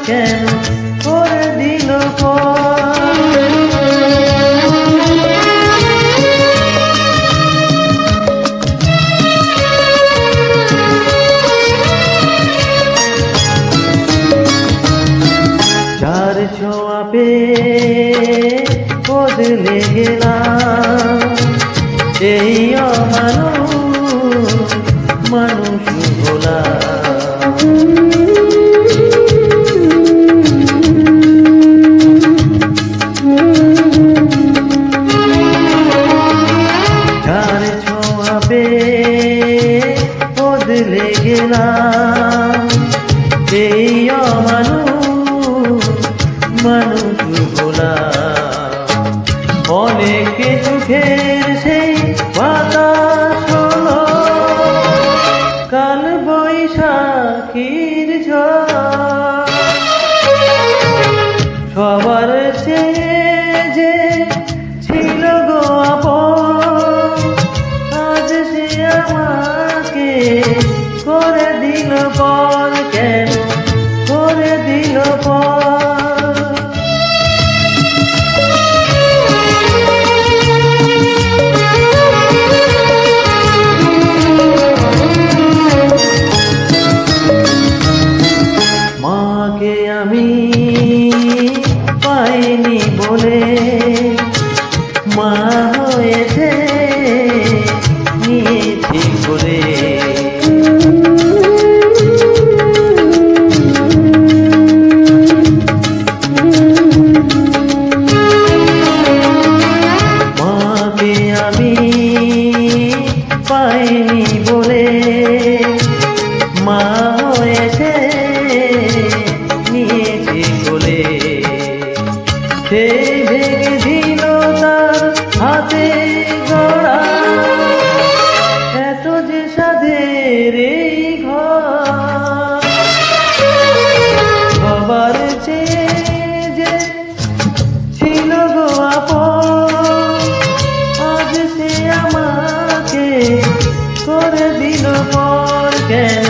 কেন করে দিল যার ছোঁয়া পেয়ে বদলে গেলাম এই অমানুষ মানুষ হলাম। যার ছোঁয়া পেয়ে বদলে গেলাম এই অমানুষ মানুষ হলাম। অনেক সুখের সেই বাতাস হলো কাল বৈশাখীর ঝড়। সবার চেয়ে যে ছিল গো আপন আজ সে আমাকে করে দিল পর কেন করে দিল পর। মাকে আমি পাইনি বলে মা হয়েছে নিয়েছি করে। মাকে আমি পাইনি বলে মা হয়েছে নিয়েছি বলে। সে ভেঙে দিল তার হাতে গড়া এত যে সাধের এই ঘর। সবার চেয়ে যে ছিল গো আপন আজ সে আমাকে করে দিল পর কেন